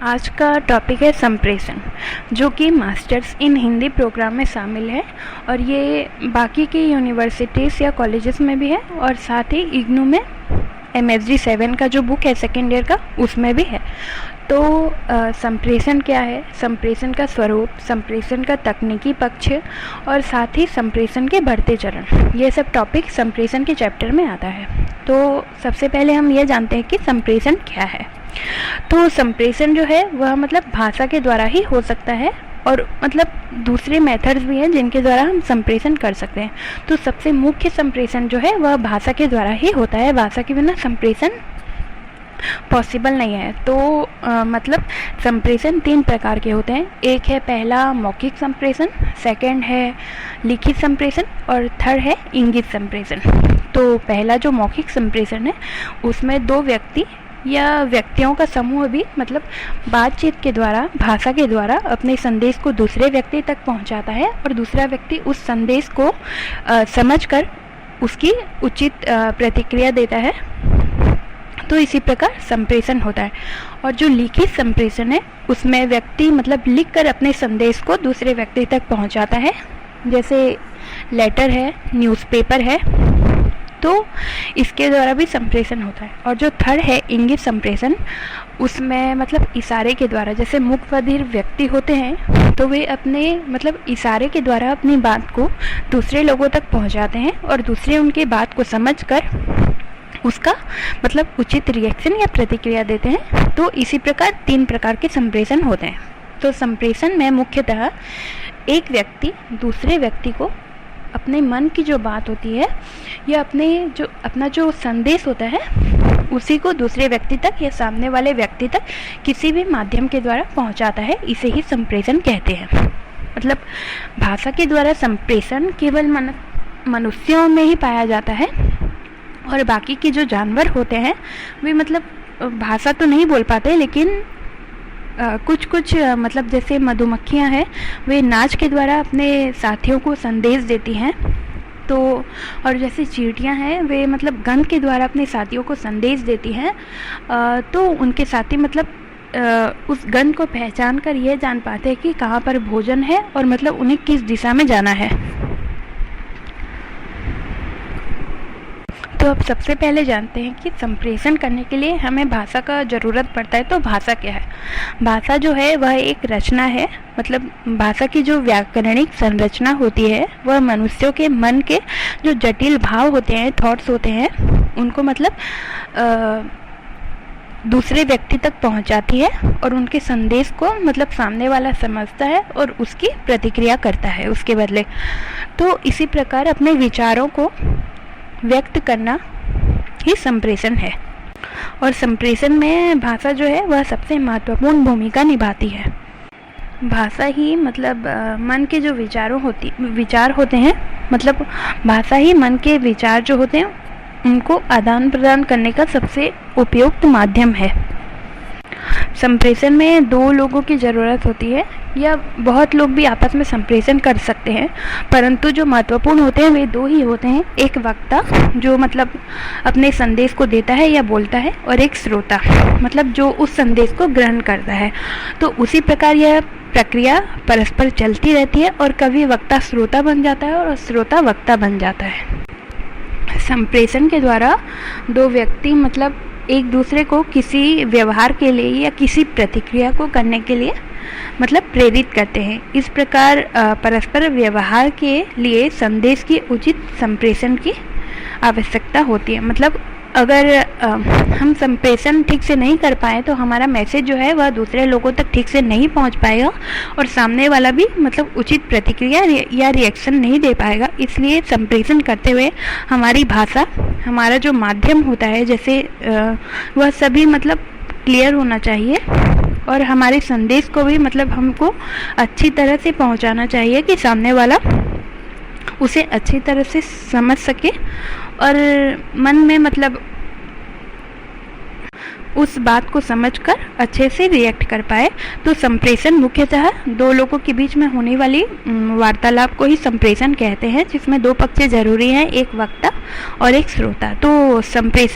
आज का टॉपिक है संप्रेषण, जो कि मास्टर्स इन हिंदी प्रोग्राम में शामिल है और ये बाकी की यूनिवर्सिटीज़ या कॉलेजेस में भी है और साथ ही इग्नू में MSG 7 का जो बुक है सेकेंड ईयर का उसमें भी है। तो संप्रेषण क्या है, संप्रेषण का स्वरूप, संप्रेषण का तकनीकी पक्ष और साथ ही संप्रेषण के बढ़ते चरण, ये सब टॉपिक संप्रेषण के चैप्टर में आता है। तो सबसे पहले हम ये जानते हैं कि संप्रेषण क्या है। तो संप्रेषण जो है वह मतलब भाषा के द्वारा ही हो सकता है और मतलब दूसरे मेथड्स भी हैं जिनके द्वारा हम संप्रेषण कर सकते हैं। तो सबसे मुख्य संप्रेषण जो है वह भाषा के द्वारा ही होता है, भाषा के बिना संप्रेषण पॉसिबल नहीं है। तो मतलब संप्रेषण 3 प्रकार के होते हैं। एक है पहला मौखिक संप्रेषण, सेकंड है लिखित संप्रेषण और थर्ड है इंगित संप्रेषण। तो पहला जो मौखिक संप्रेषण है उसमें 2 व्यक्ति या व्यक्तियों का समूह भी मतलब बातचीत के द्वारा, भाषा के द्वारा अपने संदेश को दूसरे व्यक्ति तक पहुंचाता है और दूसरा व्यक्ति उस संदेश को समझकर उसकी उचित प्रतिक्रिया देता है। तो इसी प्रकार संप्रेषण होता है। और जो लिखित संप्रेषण है उसमें व्यक्ति मतलब लिखकर अपने संदेश को दूसरे व्यक्ति तक पहुंचाता है, जैसे लेटर है, न्यूज़पेपर है, तो इसके द्वारा भी संप्रेषण होता है। और जो थर्ड है इंगित संप्रेषण, उसमें मतलब इशारे के द्वारा, जैसे मुख बधिर व्यक्ति होते हैं तो वे अपने मतलब इशारे के द्वारा अपनी बात को दूसरे लोगों तक पहुंचाते हैं और दूसरे उनकी बात को समझकर उसका मतलब उचित रिएक्शन या प्रतिक्रिया देते हैं। तो इसी प्रकार 3 प्रकार के संप्रेषण होते हैं। तो संप्रेषण में मुख्यतः एक व्यक्ति दूसरे व्यक्ति को अपने मन की जो बात होती है या अपना जो संदेश होता है उसी को दूसरे व्यक्ति तक या सामने वाले व्यक्ति तक किसी भी माध्यम के द्वारा पहुंचाता है, इसे ही संप्रेषण कहते हैं। मतलब भाषा के द्वारा संप्रेषण केवल मनुष्यों में ही पाया जाता है और बाकी के जो जानवर होते हैं वे मतलब भाषा तो नहीं बोल पाते, लेकिन कुछ मतलब जैसे मधुमक्खियां हैं वे नाच के द्वारा अपने साथियों को संदेश देती हैं। तो और जैसे चींटियां हैं वे मतलब गंध के द्वारा अपने साथियों को संदेश देती हैं। तो उनके साथी मतलब उस गंध को पहचान कर यह जान पाते हैं कि कहाँ पर भोजन है और मतलब उन्हें किस दिशा में जाना है। तो अब सबसे पहले जानते हैं कि संप्रेषण करने के लिए हमें भाषा का ज़रूरत पड़ता है। तो भाषा क्या है? भाषा जो है वह एक रचना है। मतलब भाषा की जो व्याकरणिक संरचना होती है वह मनुष्यों के मन के जो जटिल भाव होते हैं, थॉट्स होते हैं, उनको मतलब दूसरे व्यक्ति तक पहुंचाती है और उनके संदेश को मतलब सामने वाला समझता है और उसकी प्रतिक्रिया करता है उसके बदले। तो इसी प्रकार अपने विचारों को व्यक्त करना ही संप्रेषण है। और संप्रेषण में भाषा जो है वह सबसे महत्वपूर्ण भूमिका निभाती है। भाषा ही मतलब मन के जो विचार होते हैं, मतलब भाषा ही मन के विचार जो होते हैं उनको आदान प्रदान करने का सबसे उपयुक्त माध्यम है। संप्रेषण में 2 लोगों की ज़रूरत होती है या बहुत लोग भी आपस में संप्रेषण कर सकते हैं, परंतु जो महत्वपूर्ण होते हैं वे 2 ही होते हैं। एक वक्ता जो मतलब अपने संदेश को देता है या बोलता है, और एक श्रोता मतलब जो उस संदेश को ग्रहण करता है। तो उसी प्रकार यह प्रक्रिया परस्पर चलती रहती है और कभी वक्ता श्रोता बन जाता है और श्रोता वक्ता बन जाता है। संप्रेषण के द्वारा 2 व्यक्ति मतलब एक दूसरे को किसी व्यवहार के लिए या किसी प्रतिक्रिया को करने के लिए मतलब प्रेरित करते हैं। इस प्रकार परस्पर व्यवहार के लिए संदेश की उचित संप्रेषण की आवश्यकता होती है। मतलब अगर हम संप्रेषण ठीक से नहीं कर पाए तो हमारा मैसेज जो है वह दूसरे लोगों तक ठीक से नहीं पहुंच पाएगा और सामने वाला भी मतलब उचित प्रतिक्रिया या रिएक्शन नहीं दे पाएगा। इसलिए संप्रेषण करते हुए हमारी भाषा, हमारा जो माध्यम होता है जैसे वह सभी मतलब क्लियर होना चाहिए और हमारे संदेश को भी मतलब हमको अच्छी तरह से पहुंचाना चाहिए कि सामने वाला उसे अच्छी तरह से समझ सके और मन में मतलब उस बात को समझकर अच्छे से रिएक्ट कर पाए। तो संप्रेषण मुख्यतः 2 लोगों के बीच में होने वाली वार्तालाप को ही संप्रेषण कहते हैं, जिसमें 2 पक्ष जरूरी हैं, एक वक्ता और एक श्रोता। तो संप्रेषण